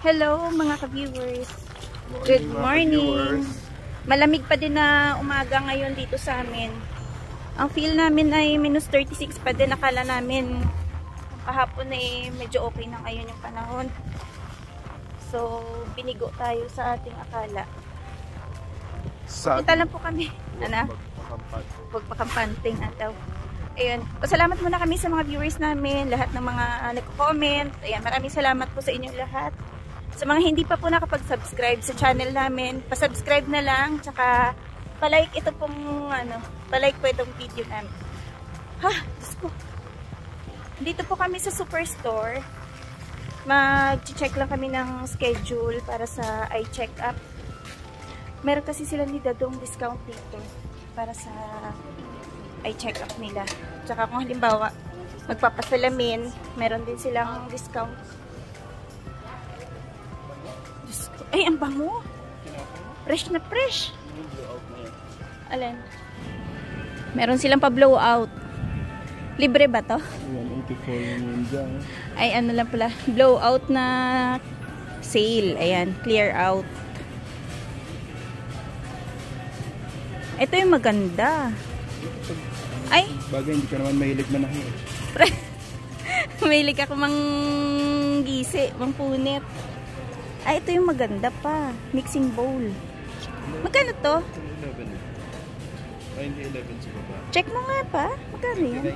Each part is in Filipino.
Hello mga ka-viewers. Good morning. Malamig pa din na umaga ngayon dito sa amin. Ang feel namin ay minus 36 pa din. Akala namin kahapon ay medyo okay na ngayon yung panahon. So, binigo tayo sa ating akala. Kita lang po kami. Huwag pakampanting ataw. Ayun. Pasalamat muna kami sa mga viewers namin, lahat ng mga nagko-comment. Ayan, maraming salamat po sa inyong lahat. Sa mga hindi pa po nakapag-subscribe sa channel namin, pa-subscribe na lang, tsaka pa-like ito pong pa-like po itong video namin. Ha, Diyos ko. Dito po kami sa Superstore. Mag-check lang kami ng schedule para sa eye check-up. Meron kasi sila ni Dadong discount dito para sa eye check-up nila. Tsaka kung halimbawa magpapasalamin, meron din silang discount. Ay, ang bango. Fresh na fresh. Alin? Meron silang pa-blowout. Libre ba to? 184 yung dyan. Ay, ano lang pala. Blowout na sale. Ayan, clear out. Ito yung maganda. Ay! Bagay, hindi ka naman mahilig manahin. Mahilig ako manggisi, mangpunit. Ay, ito yung maganda pa. Mixing bowl. Magkano to? 11. Ay, hindi 11 sa baba. Check mo nga pa. Magkano yan?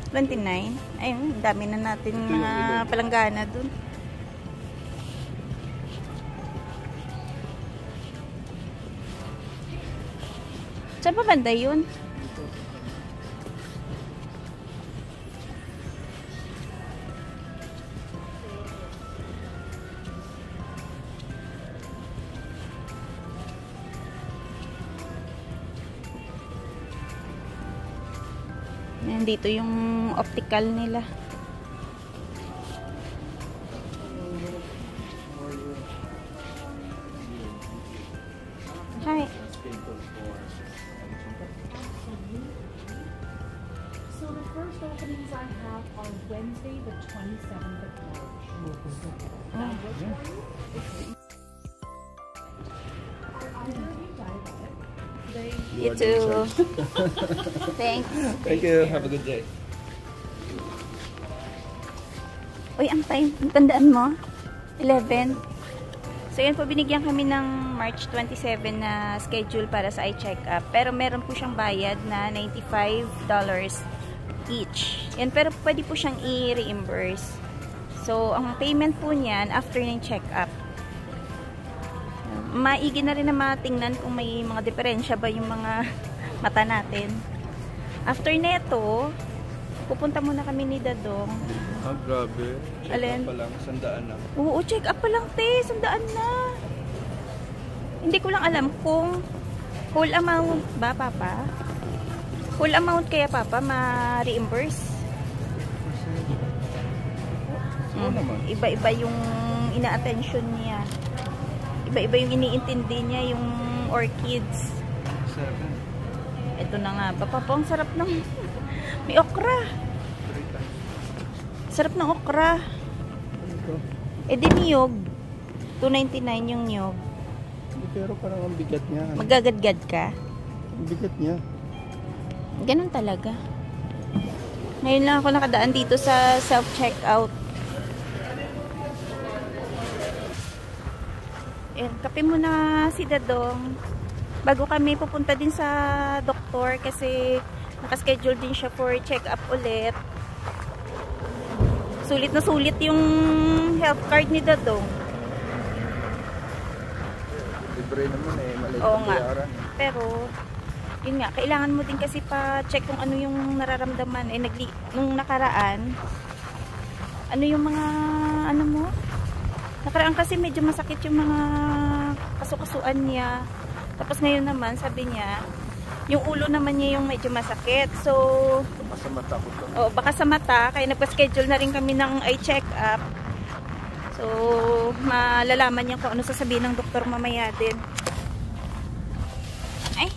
29. Ayun, dami na natin mga palanggana dun. Saan pa banda yun? Nandito yung optical nila. Hi. So the first openings I have are Wednesday, the 27th of March. That works for you? Are either of you diabetic? You too. Thanks. Thank you. Have a good day. Uy, ang time. Tandaan mo? 11. So, yun po, binigyan kami ng March 27 na schedule para sa eye check-up. Pero meron po siyang bayad na $95 each. Yan, pero pwede po siyang i-reimburse. So, ang payment po niyan after ng check-up. Maigi na rin na matingnan kung may mga diferensya ba yung mga mata natin. After neto, pupunta muna kami ni Dadong. Ah, grabe. Check Alin? up pa lang, 100 na. Oo, check up pa lang, te. 100 na. Hindi ko lang alam kung whole amount ba, Papa? Whole amount kaya, Papa, ma-reimburse? Oo naman. Iba-iba yung ina-attention niya. Iba-iba yung iniintindi niya, yung orchids. 7. Ito na nga, Papa, ang sarap ng may okra. 3 times. Sarap ng okra. Ito. Eh di niyog. $2.99 yung niyog. Pero parang ang bigat niya. Magagadgad ka? Ang bigat niya. Ganun talaga. Ngayon lang ako nakadaan dito sa self-checkout. Kape muna si Dadong. Bago kami pupunta din sa doktor kasi nakaschedule din siya for check-up ulit. Sulit na sulit yung health card ni Dadong. Libre naman eh. Maliit Oo ang nga. bayaran. Pero, yun nga, kailangan mo din kasi pa-check kung ano yung nararamdaman. Nung nakaraan, ano yung mga, ano mo? Nakaraan kasi medyo masakit yung mga kasukasuan niya. Tapos ngayon naman, sabi niya, yung ulo naman niya yung medyo masakit. So, Baka sa mata ko to. oh, baka sa mata, kaya nagpa-schedule na rin kami ng eye check-up. So, malalaman niya kung ano sasabihin ng doktor mamaya din. Ay,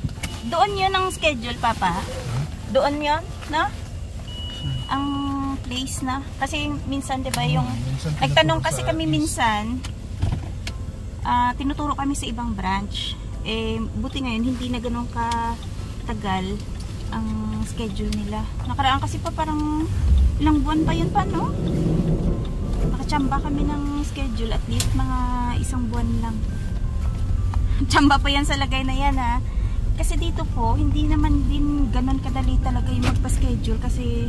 doon yun ang schedule, Papa. Doon yun, no? Ang place na. Kasi minsan, di ba, yung nagtanong kasi kami minsan, tinuturo kami sa ibang branch. Eh, buti ngayon, hindi na ganun katagal ang schedule nila. Nakaraan kasi pa parang ilang buwan pa yun pa, no? Nakachamba kami ng schedule, at least mga 1 buwan lang. Chamba pa yan sa lagay na yan, ha? Kasi dito po, hindi naman din ganun kadali talaga yung magpa-schedule kasi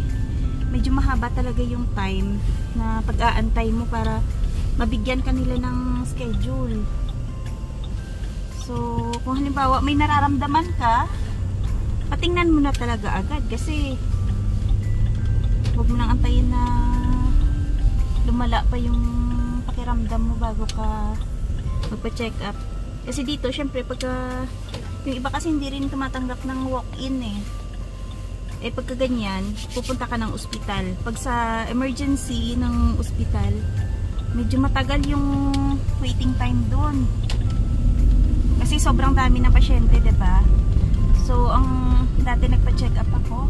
medyo mahaba talaga yung time na pag-aantay mo para mabigyan ka nila ng schedule. So, kung halimbawa may nararamdaman ka, patingnan mo na talaga agad kasi huwag mo nang antayin na lumala pa yung pakiramdam mo bago ka magpa-check up. Kasi dito, syempre, pagka yung iba kasi hindi rin tumatanggap ng walk-in eh. Eh, pagka ganyan, pupunta ka ng ospital. Pag sa emergency ng ospital, medyo matagal yung waiting time doon. Kasi sobrang dami ng pasyente, diba? So, ang dati nagpa-check up ako,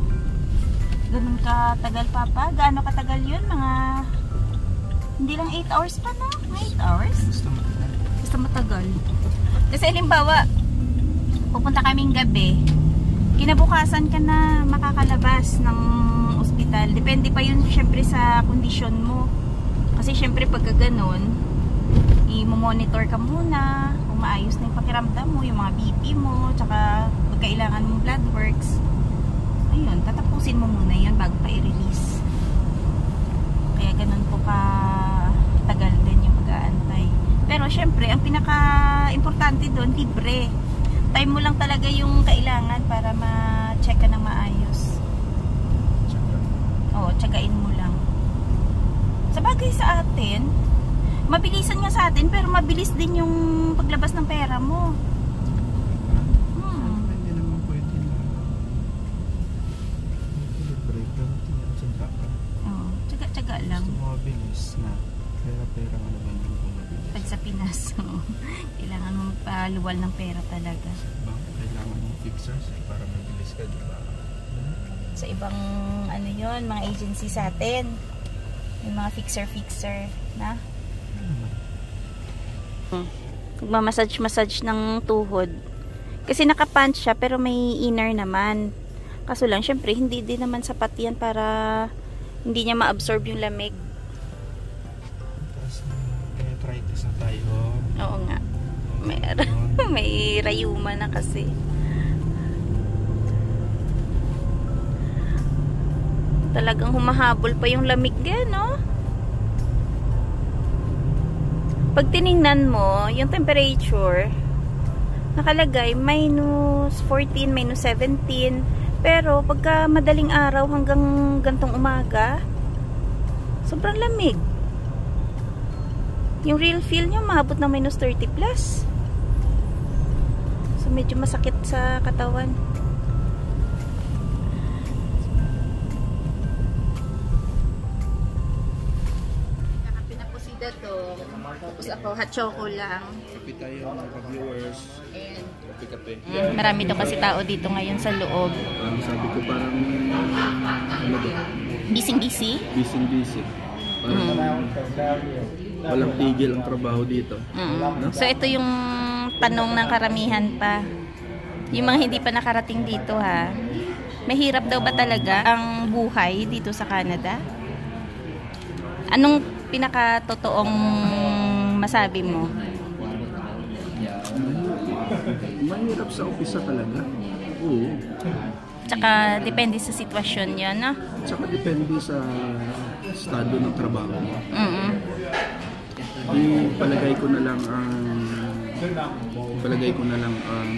ganun katagal papa. Gaano katagal yun? Mga, hindi lang 8 hours pa, no? 8 hours? Basta matagal. Kasi halimbawa, pupunta kaming gabi, kinabukasan ka na makakalabas ng ospital. Depende pa yun syempre sa kondisyon mo. Kasi syempre pagka ganun, i-monitor ka muna kung maayos na yung pakiramdam mo, yung mga BP mo, tsaka pagkailangan mong blood works. Ayun, tatapusin mo muna yun bago pa i-release. Kaya ganun po ka tagal din yung pag-aantay. Pero syempre, ang pinaka-importante doon, libre. Time mo lang talaga yung kailangan para ma-check ka ng maayos. Oo, tsagain mo lang. Sa bagay sa atin, mabilisan nga sa atin, pero mabilis din yung paglabas ng pera mo. Hindi naman pwede na. Oo, tsaga-tsaga lang. Gusto mo mabilis na. Pera-pera nga naman yung mabilis. Pag sa Pinas, kailangan mo magpaluwal ng pera talaga. Kailangan mong fixers para mabilis ka, di ba? Sa ibang, ano yon, mga agency sa atin. Yung mga fixer-fixer na. Magmamassage-massage ng tuhod. Kasi nakapunch siya pero may inner naman. Kaso lang, syempre, hindi din naman sapat yan para hindi niya ma-absorb yung lamig. Tapos may arthritis na tayo. Oo nga. May rayuma na kasi. Talagang humahabol pa yung lamig yan, no? Pag tiningnan mo, yung temperature, nakalagay minus 14, minus 17. Pero pagka madaling araw hanggang gantong umaga, sobrang lamig. Yung real feel nyo, maabot ng minus 30 plus. So, medyo masakit sa katawan. Nakapi na po si Dadong. Tapos ako, hot choco lang. Kapi tayo mga viewers. And Kapi-kapi. marami daw kasi tao dito ngayon sa loob. Sabi ko parang ano ba? Busy-busy. Busy-busy. Parang walang tigil ang trabaho dito. No? So ito yung tanong ng karamihan pa. Yung mga hindi pa nakarating dito, ha. Mahirap daw ba talaga ang buhay dito sa Canada? Anong pinaka-totoong masabi mo? Mahirap sa umpisa talaga. Oo. Tsaka depende sa sitwasyon yun, no? Tsaka depende sa estado ng trabaho mo. Palagay ko na lang ang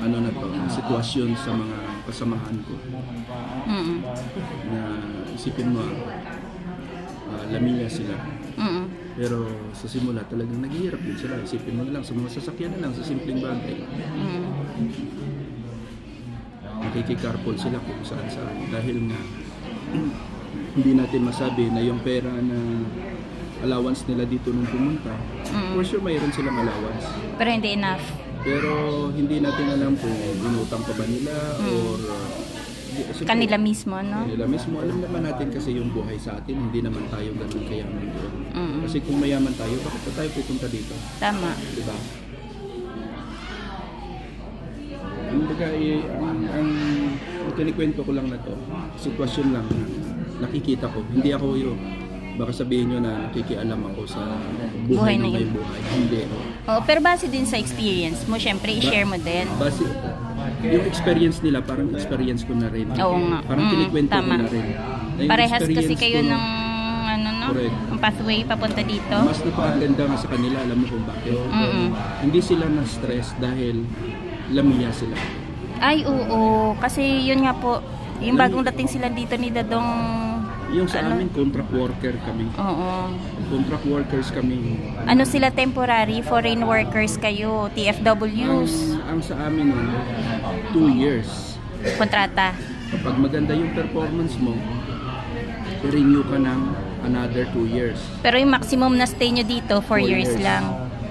ano na to, ang sitwasyon sa mga kasamahan ko. Na isipin mo, lamilla sila. Pero sa simula talagang naghihirap din sila. Isipin mo na lang sa mga sasakyan na lang, sa simpleng bagay. Nakikikarpool sila kung saan saan. Dahil nga, hindi natin masabi na yung pera na allowance nila dito nung pumunta, for sure mayroon silang allowance. Pero hindi enough. Pero hindi natin alam kung inutang pa ba nila or kanila mismo, no? Kanila mismo. Alam naman natin kasi yung buhay sa atin, hindi naman tayo ganun kayaman doon. Kasi kung mayaman tayo, bakit pa tayo pupunta dito? Tama. Diba? Ang kinikwento ko lang na to, sitwasyon lang na nakikita ko. Hindi ako yung, baka sabihin nyo na nakikialam ako sa buhay ng may buhay. Hindi. Oh, pero base din sa experience mo, syempre i-share mo din. Base, yung experience nila, parang experience ko na rin. Oo nga. Parang kinikwento ko na rin. Parehas kasi kayo ng correct. ang pathway papunta dito. Mas napakaganda nga sa kanila, alam mo kung bakit. Hindi sila na-stress dahil lamia sila. Ay, oo. Kasi yun nga po, yung bagong dating sila dito ni Dadong. Yung sa amin, contract worker kami. Oo. Contract workers kami. Ano sila, temporary? Foreign workers kayo? TFWs? Ang sa amin nun, 2 years. Kontrata? Kapag maganda yung performance mo, i-renew ka ng another 2 years. Pero yung maximum na stay nyo dito, 4 years lang.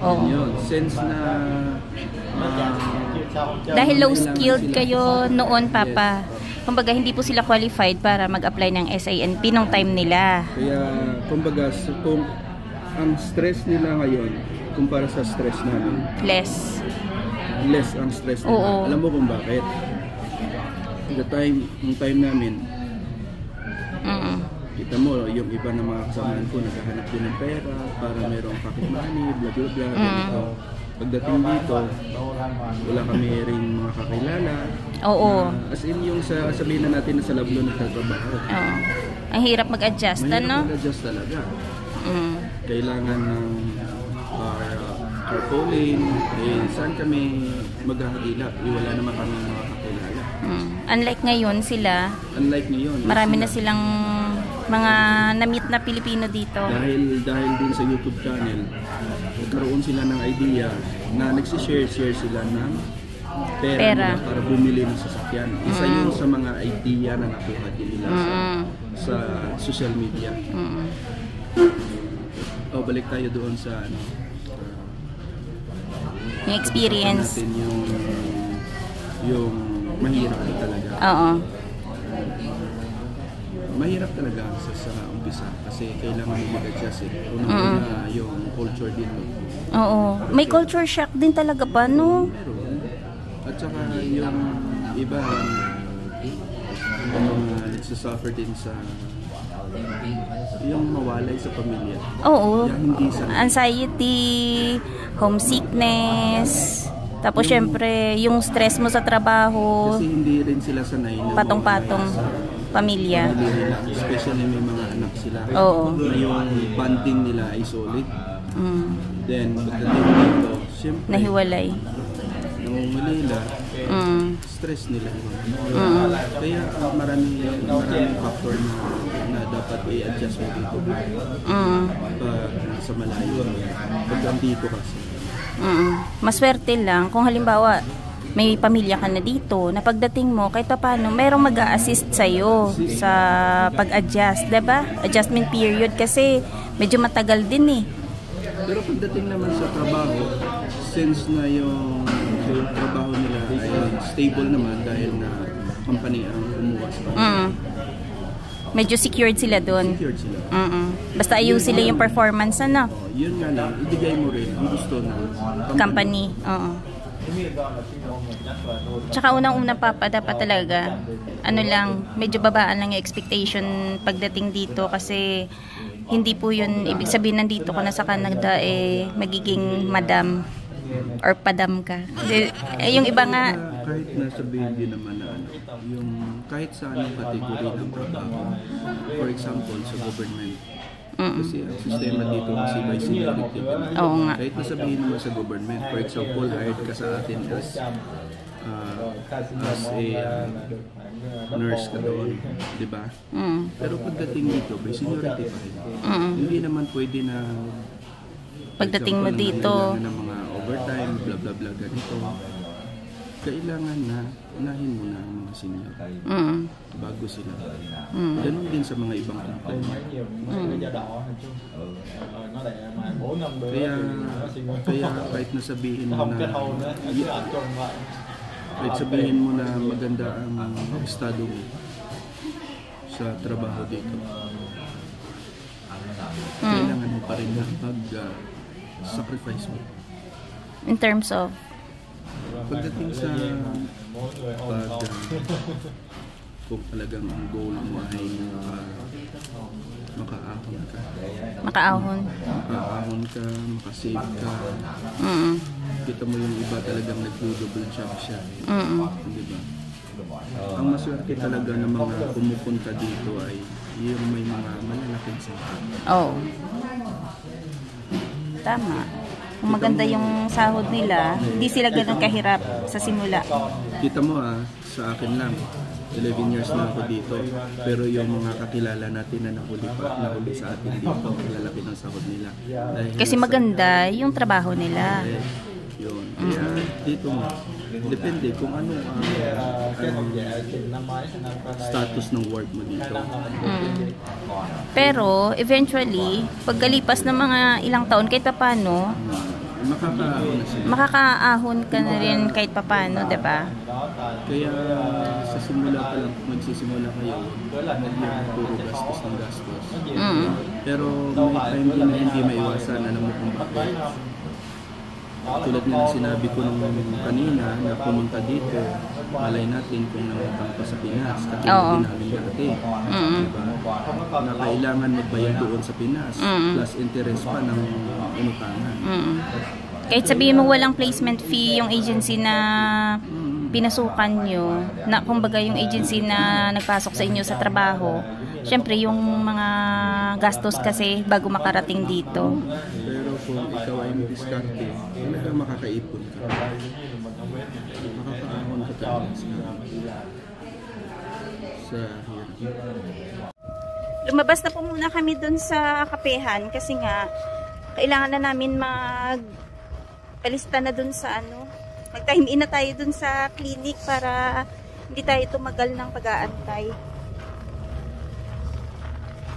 Oo. Yun. Since na dahil low skilled kayo noon, Papa. Kumbaga, hindi po sila qualified para mag-apply ng SINP nung time nila. Kaya, kumbaga, kung ang stress nila ngayon, kumpara sa stress namin, less ang stress nila. Oo. Alam mo kung bakit? Yung time namin, kita mo, yung iba na mga kasamahan ko, naghahanap din ng pera para mayroong pocket money, bla bla bla, ganito. Pagdating dito, wala kami ring mga kakilala. Oo. As in yung sabihin na natin na sa lablo nagtatrabaho. Oo. Ang hirap mag-adjust, ano? Mag-adjust talaga. Kailangan ng carpooling. Saan kami maghahagila? Wala naman kami mga kakilala. Unlike ngayon marami na silang mga na-meet na Pilipino dito. Dahil din sa YouTube channel, nagkaroon sila ng idea na nagsishare sila ng pera. Para bumili ng sasakyan. Isa yun sa mga idea na nakuha din nila sa social media. Balik tayo doon sa yung experience. Natin yung mahirap talaga. Oo. Mahirap talaga sa umpisa kasi kailangan mo mag-adjust Unang-una yung culture dito. Oo. May culture shock din talaga ba, no? Meron. At saka yung iba nagsasuffer din sa yung mawalay sa pamilya. Oo. Hindi Anxiety, homesickness, tapos syempre yung stress mo sa trabaho. Kasi hindi rin sila sanay na patong-patong pamilya. Especially may mga anak sila. Oo. Na yung bonding nila ay solid. Then, pagdating dito, siyempre, nahiwalay. Nangungalila, stress nila. Kaya maraming factor na dapat i-adjust mo dito. Pag sa malayo. Pag andito kasi. Maswerte lang kung halimbawa may pamilya ka na dito, na pagdating mo, kahit pa paano, mayroong mag-a-assist sa'yo sa pag-adjust, diba? Adjustment period kasi medyo matagal din eh. Pero pagdating naman sa trabaho, since na yung trabaho nila ay stable naman dahil na company ang kumuha sa medyo secured sila doon. Secured sila. Basta ayusin sila yung performance, ano? Yun nga lang, ibigay mo rin ang gusto ng company. Oo. Tsaka unang-una, Papa, dapat talaga medyo babaan lang yung expectation pagdating dito kasi hindi po yun ibig sabihin nandito ka na sa Canada magiging madam or padam ka. Yung iba nga kahit nasabihin din naman na yung kahit sa anong kategory ng trabaho, for example sa government, kasi ang sistema dito kasi by seniority. Oo nga. Kahit nasabihin naman sa government, for example, hired ka sa atin as a nurse ka doon, di ba? Pero pagdating dito, by seniority pa rin. Hindi naman pwede na pagdating mo dito ng mga overtime, bla bla bla ganito. Kailangan na unahin mo na ang mga senior bago sila. Ganun din sa mga ibang kumpanya. Kaya kahit nasabihin mo na kahit sabihin mo na maganda ang estado mo sa trabaho dito, kailangan mo pa rin na pag-sacrifice mo. In terms of? Pagdating sa kung talagang ang goal mo ay makaahon ka. Makaahon? Makaahon ka, makasave ka. Kita mo yung iba talagang nag-double job siya. Diba? Ang maswerte talaga ng mga pumupunta dito ay yung may mga malalaking sahod. Oh. Tama. Kung maganda yung sahod nila, hindi sila ganun kahirap sa simula. Kita mo sa akin lang, 11 years na ako dito. Pero yung mga kakilala natin na nahuli sa atin dito, lalaki ng sahod nila. Kasi maganda yung trabaho nila. Yun. Kaya dito mo, depende kung ano ang status ng work mo dito. Pero eventually, pagkalipas ng mga ilang taon kahit paano, makakaahon na sila. Makakaahon ka na rin kahit paano, 'di ba? Kaya sa simula pa lang, magsisimula kayo, yung puro gastos ng gastos. Pero may time din na hindi maiwasan, alam mo kung bakit. Tulad nga ng sinabi ko nung kanina na pumunta dito, malay natin kung nangutang pa sa Pinas, katulad din namin dati. Diba? Na kailangan magbayad doon sa Pinas, plus interest pa ng inutangan. Kahit sabihin mo walang placement fee yung agency na pinasukan nyo, na kumbaga yung agency na nagpasok sa inyo sa trabaho, syempre yung mga gastos kasi bago makarating dito. Pero kung ikaw ay diskarte, talagang makakaipon ka. Makakaahon ka talaga sa hirap. Lumabas na po muna kami dun sa kapehan kasi nga kailangan na namin magpalista na dun sa mag-time in na tayo dun sa clinic para hindi tayo tumagal ng pag-aantay.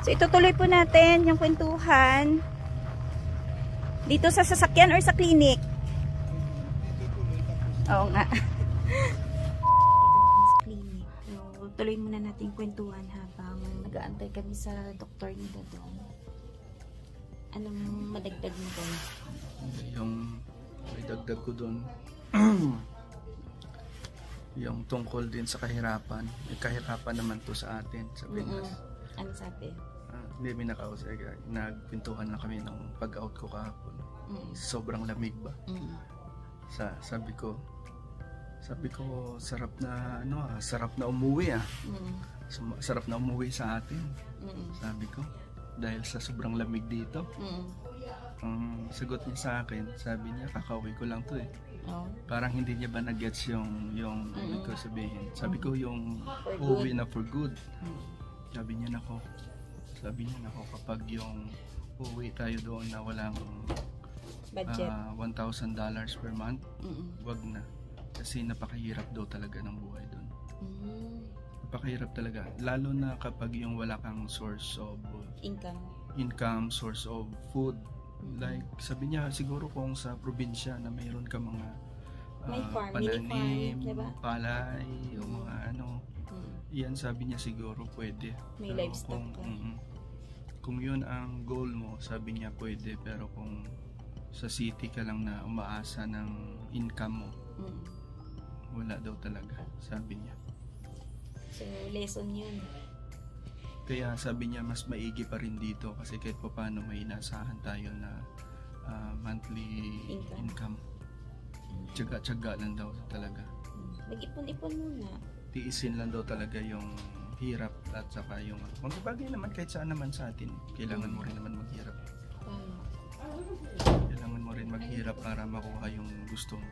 So itutuloy po natin yung kwentuhan dito sa sasakyan or sa clinic. Oo nga. Sa clinic. So, tuloy muna natin yung kwentuhan habang nag-aantay kami sa doktor nila doon. Anong madagdag mo doon? Yung may dagdag ko doon, yung tungkol din sa kahirapan. May kahirapan naman to sa atin, sa Pinas. Ano sabi? Hindi, may nakausay. Nagpintuhan lang kami ng pag-out ko kahapon. Sobrang lamig ba? Sabi ko, sarap na umuwi sarap na umuwi sa atin. Sabi ko, dahil sa sobrang lamig dito. Ang sagot niya sa akin, sabi niya, kakauwi ko lang to eh. Parang hindi niya ba nag-gets yung ibig ko sabihin. Sabi ko, yung uwi na for good. Sabi niya, nako, kapag yung uwi tayo doon na walang budget, $1,000 per month, wag na. Kasi napakahirap daw talaga ng buhay doon. Napakahirap talaga. Lalo na kapag yung wala kang source of income, source of food. Like, sabi niya, siguro kung sa probinsya na mayroon ka mga pananim, diba? Palay, o mga yan, sabi niya siguro pwede. May livestock ka. Kung yun ang goal mo, sabi niya pwede. Pero kung sa city ka lang na umaasa ng income mo, wala daw talaga, sabi niya. So, lesson yun. Kaya sabi niya, mas maigi pa rin dito kasi kahit pa paano may inasahan tayo na monthly income. Tsaga-tsaga lang daw talaga. Mag-ipon-ipon muna. Tiisin lang daw talaga yung hirap at saka yung magbagay naman kahit saan naman sa atin. Kailangan mo rin naman maghirap. Kailangan mo rin maghirap para makuha yung gusto mo.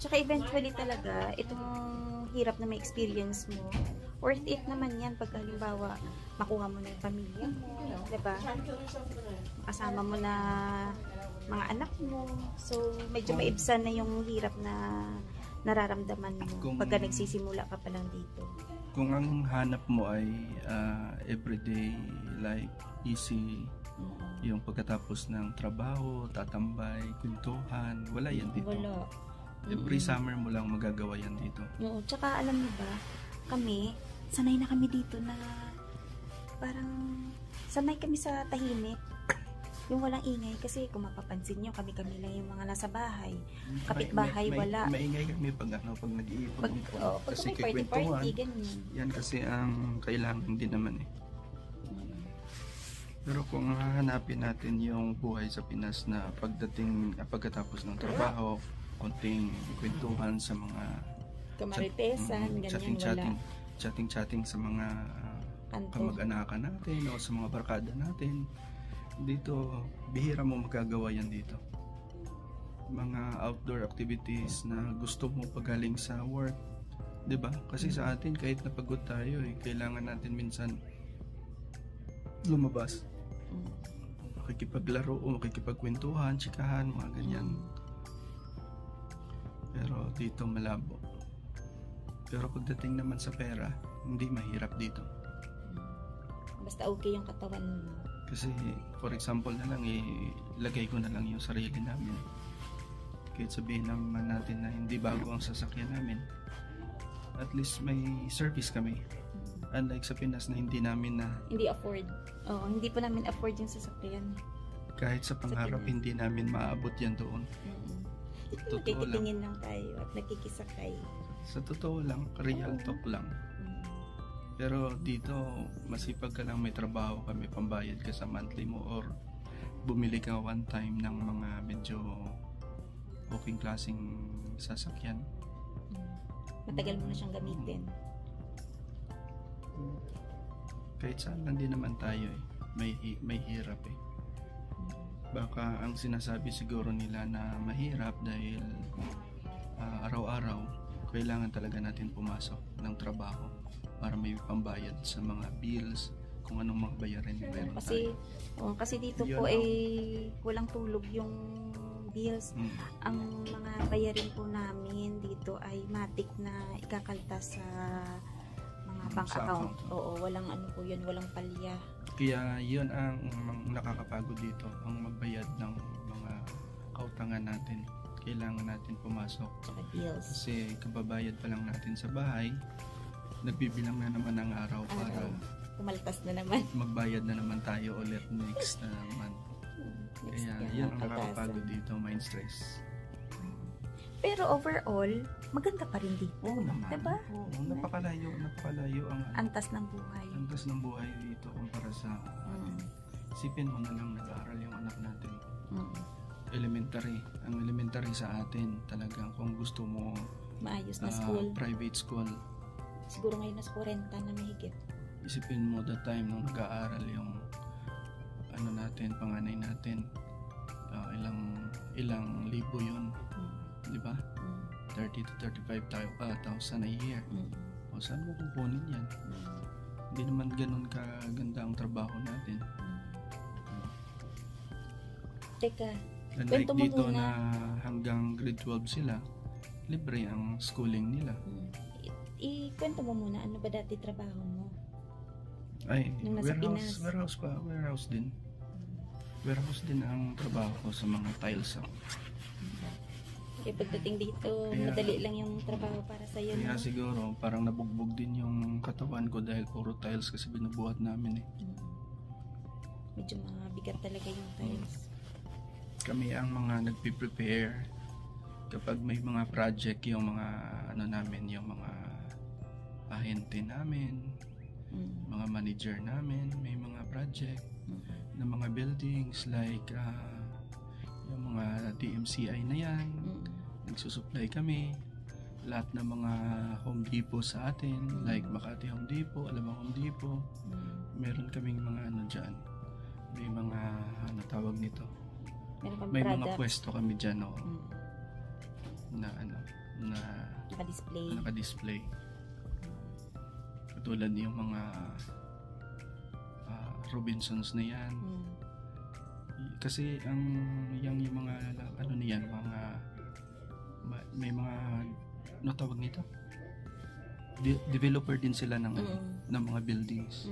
Tsaka eventually talaga, itong hirap na may experience mo, worth it naman yan pag halimbawa makuha mo na yung pamilya mo, diba? Kasama mo na mga anak mo. So, medyo maibsan na yung hirap na nararamdaman mo pagka nagsisimula ka pa lang dito. Kung ang hanap mo ay everyday, like easy, yung pagkatapos ng trabaho, tatambay, kwentuhan, wala yan dito. Every summer mo lang magagawa yan dito. Oo, tsaka alam niyo ba, kami, sanay na kami dito na parang sanay kami sa tahimik. Yung walang ingay kasi kung mapapansin nyo, kami-kami lang yung mga nasa bahay. Kapitbahay, wala. Maingay kami pag nag-iipon. Pag kasi may party, ganyan. Yan kasi ang kailangan din naman eh. Pero kung hahanapin natin yung buhay sa Pinas na pagkatapos ng trabaho, konting kwentuhan sa mga kamaritesan, ganyan, wala. Chatting sa mga kamag-anakan natin o sa mga barkada natin. Dito, bihira mo magagawa yan dito. Mga outdoor activities na gusto mo pagaling sa work, 'di ba? Kasi sa atin kahit napagod tayo, kailangan natin minsan lumabas. Makikipaglaro o makikipagkwentuhan, chikahan, mga ganyan. Pero dito malabo. Pero pagdating naman sa pera, hindi mahirap dito. Basta okay yung katawan mo. Kasi, for example na lang, ilagay ko na lang yung sarili namin. Kahit sabihin naman natin na hindi bago ang sasakyan namin, at least may service kami. Unlike sa Pinas na hindi namin na... Hindi afford. Oo, hindi pa namin afford yung sasakyan. Kahit sa pangarap, hindi namin maabot yan doon. Nakikitingin lang tayo at nakikisakay. Sa totoo lang, real talk lang. Pero dito, masipag ka lang, may trabaho ka, may pambayad ka sa monthly mo, or bumili ka one time ng mga medyo okay klaseng sasakyan. Matagal mo na siyang gamitin. Kahit saan lang din naman tayo may hirap eh. Baka ang sinasabi siguro nila na mahirap dahil araw-araw kailangan talaga natin pumasok ng trabaho para may pambayad sa mga bills, kung anong mga bayarin meron kasi tayo. Kasi dito po walang tulog yung bills. Ang mga bayarin po namin dito ay matik na ikakaltas sa mga bank account. Oo, walang po yun, walang palya. Kaya yun ang nakakapagod dito, ang magbayad ng mga kautangan natin. Kailangan natin pumasok. Bills. Kasi kababayad pa lang natin sa bahay, nagbibilang na naman ang araw para pumaltas na naman. Magbayad na naman tayo ulit next month. Kaya yan ang nakakapagod dito, mind stress. Pero overall, maganda pa rin dito. Oo naman. Diba? Oo, napakalayo ang antas ng buhay. Antas ng buhay dito kumpara sa isipin mo na lang nag-aaral yung anak natin. Elementary. Ang elementary sa atin talagang kung gusto mo maayos na school. Private school. Siguro ngayon nas 40 na mahigit. Isipin mo the time nung nag-aaral yung natin, panganay natin. Ilang libo yun. Di ba? 30 to 35,000 a year. O saan mo kukunin yan? Hindi naman ganun kaganda ang trabaho natin. Teka, like dito na hanggang grade 12 sila, libre ang schooling nila. Ikwento mo muna, ano ba dati trabaho mo? Ay, warehouse din. Warehouse din ang trabaho ko sa mga tiles ako. Kaya pagdating dito, madali lang yung trabaho para sa'yo. Kaya siguro, parang nabugbog din yung katawan ko dahil puro tiles kasi binubuhat namin eh. Medyo mabigat talaga yung tiles. Kami ang mga nagpe-prepare kapag may mga project, yung mga namin, yung mga ahente namin, mga manager namin, may mga project na mga buildings like yung mga DMCI na yan, nagsusupply kami, lahat ng mga Home Depot sa atin, like Makati Home Depot, Alamang Home Depot, meron kaming mga dyan, may mga tawag nito, may mga pwesto kami dyan na naka-display. Katulad yung mga Robinsons na yan. Kasi yung mga niyan, may mga tawag nito? Developer din sila ng mga buildings.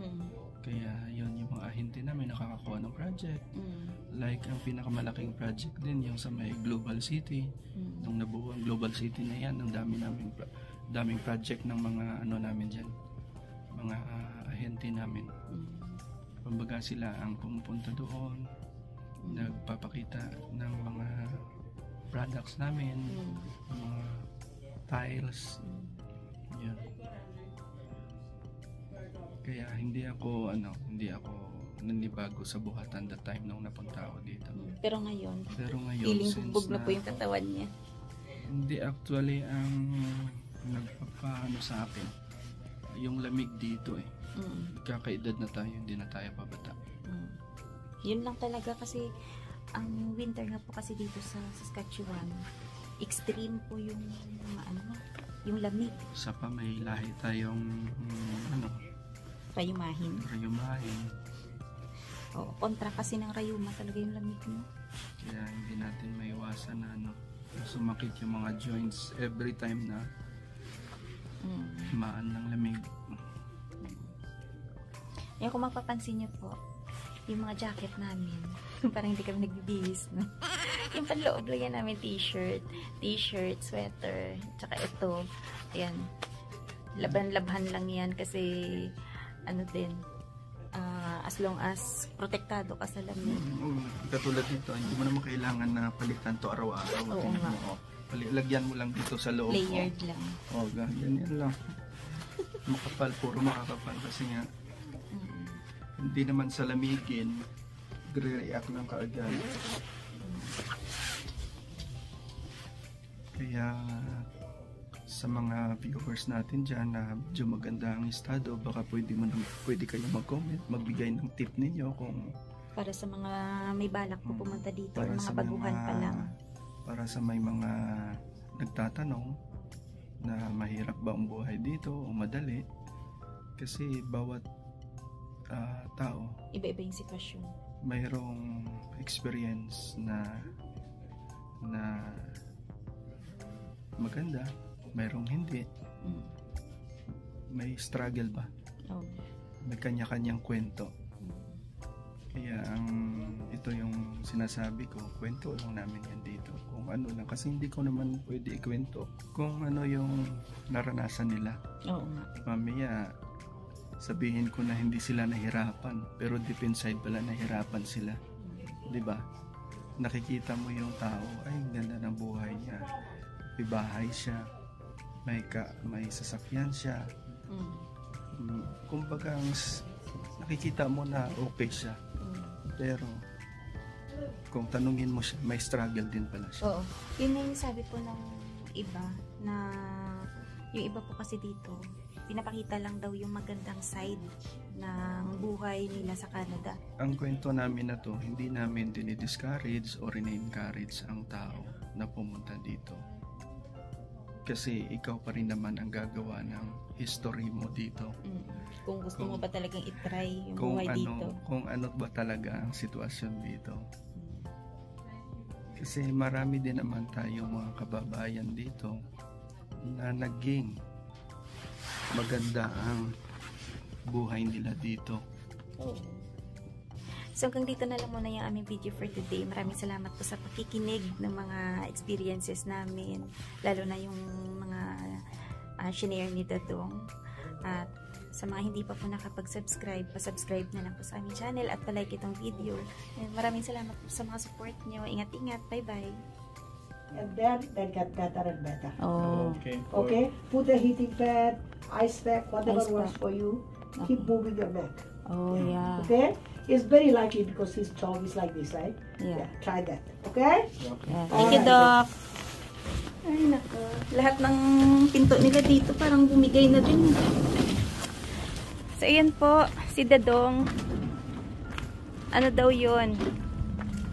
Kaya yun, yung mga ahente namin nakakakuha ng project. Like ang pinakamalaking project din yung sa may Global City. Nung nabuo ang Global City na yan, ang daming project ng mga ano namin dyan, mga ahente namin. Kumbaga sila ang pumupunta doon, nagpapakita ng mga products namin, mga tiles. Yan. Kaya hindi ako nanibago sa buhatan that time nung napunta ako dito. Pero ngayon feeling bugbog na po yung katawan niya. Hindi, actually ang nagpapaano sa akin yung lamig dito eh. Kakaedad na tayo, hindi na tayo pabata. Yun lang talaga kasi ang winter nga po kasi dito sa Saskatchewan, extreme po yung yung lamig. Sa pa may lahi tayong Rayumahin. Oo, kontra kasi ng rayuma talaga yung lamig mo. Kaya hindi natin maiwasan na sumakit yung mga joints every time na maan ng lamig. Yan, kung mapapansin niyo po, yung mga jacket namin, parang hindi kami nagbibihis, no? Yung panloob lang yan namin, t-shirt, sweater, tsaka ito, ayan, laban-labhan lang yan kasi as long as protektado ka sa lamig. Katulad nito, hindi mo naman kailangan na palitan to araw-araw. Oo nga. Lagyan mo lang dito sa loob. Layered lang. Ganyan lang. Makapal, puro makakapal kasi nga hindi naman sa lamigin, react lang kaagad. Kaya sa mga viewers natin dyan na medyo maganda ang estado, baka pwede kayo mag-comment, magbigay ng tip ninyo kung para sa mga may balak po pumunta dito, mga baguhan pa lang. Para sa may mga nagtatanong na mahirap ba ang buhay dito o madali, kasi bawat tao, iba-iba yung sitwasyon, mayroong experience na maganda, mayroong hindi. May struggle ba? May kanya-kanyang kwento. Kaya ito yung sinasabi ko, kwento lang namin yan dito. Kung ano lang, kasi hindi ko naman pwede ikwento kung ano yung naranasan nila. Mamaya sabihin ko na hindi sila nahirapan, pero deep inside pala nahirapan sila. 'Di ba? Nakikita mo yung tao, ay ganda ng buhay niya. May bahay siya, may sasakyan siya. Kumbaga nakikita mo na okay siya. Pero kung tanungin mo siya, may struggle din pala siya. Oo. Yun na yung sabi po ng iba, na yung iba po kasi dito, pinapakita lang daw yung magandang side ng buhay nila sa Canada. Ang kwento namin na to, hindi namin dinidiscourage o rin-encourage ang tao na pumunta dito. Kasi ikaw pa rin naman ang gagawa ng history mo dito. Kung gusto mo ba talagang itry yung buhay dito. Kung ano ba talaga ang sitwasyon dito. Kasi marami din naman tayong mga kababayan dito na naging maganda ang buhay nila dito. So hanggang dito na lang muna yung aming video for today. Maraming salamat po sa pakikinig ng mga experiences namin, lalo na yung mga shinare ni Dadong. At sa mga hindi pa po nakapag-subscribe, pa-subscribe na lang po sa aming channel at palike itong video. And maraming salamat po sa mga support nyo. Ingat-ingat. Bye-bye. And then they get better and better. Okay. Put a heating pad, ice pack, whatever Ice works pack. for you. Keep moving your neck. Yeah. Okay? It's very likely because his jaw is like this, right? Yeah. Try that. Okay? Thank you, Doc. Ay, nako. Lahat ng pinto nila dito parang bumigay na din. So, ayan po, si Dadong. Ano daw yun?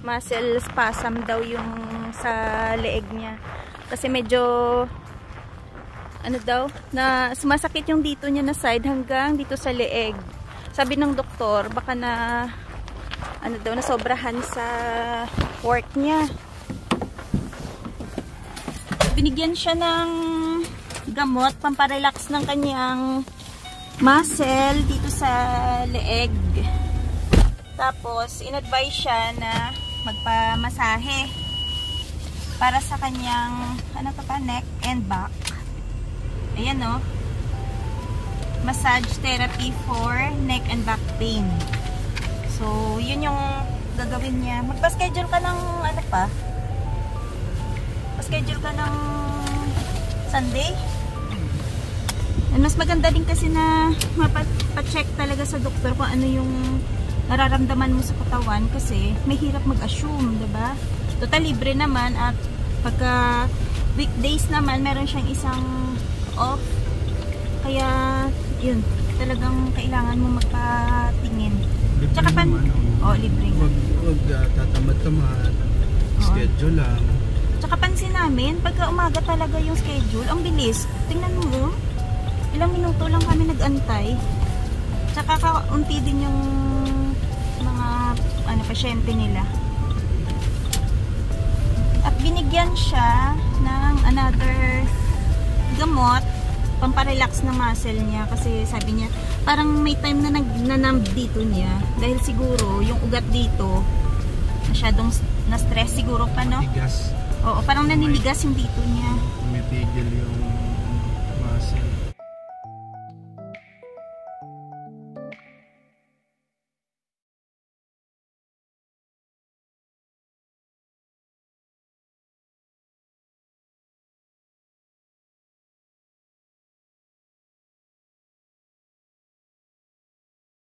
Muscle spasm daw yung sa leeg niya. Kasi medyo, ano daw, na sumasakit yung dito niya na side hanggang dito sa leeg. Sabi ng doktor, baka na, ano daw, na sobrahan sa work niya. Binigyan siya ng gamot, pamparelax ng kanyang muscle dito sa leeg. Tapos, in-advise siya na magpamasahe para sa kanyang neck and back. Ayan massage therapy for neck and back pain. So yun yung gagawin niya. Magpa-schedule ka ng pa-schedule ka ng Sunday. And mas maganda din kasi na mapa-check talaga sa doktor kung ano yung nararamdaman mo sa katawan kasi may hirap mag-assume, diba? Total libre naman at pagka weekdays naman meron siyang isang off. Kaya yun, talagang kailangan mo magpatingin. Tsaka libre. Huwag tatamad-tamad. Schedule lang. Tsaka pansin namin, pagka umaga talaga yung schedule, ang bilis. Tingnan mo, ilang minuto lang kami nag-antay. Tsaka kaunti din yung mga pasyente nila. At binigyan siya ng another gamot pamparelax na muscle niya kasi sabi niya parang may time na nagnanamb dito niya dahil siguro yung ugat dito masyadong na-stress siguro pa, no? Matigas. Oo, parang naninigas yung dito niya. Umitigil yung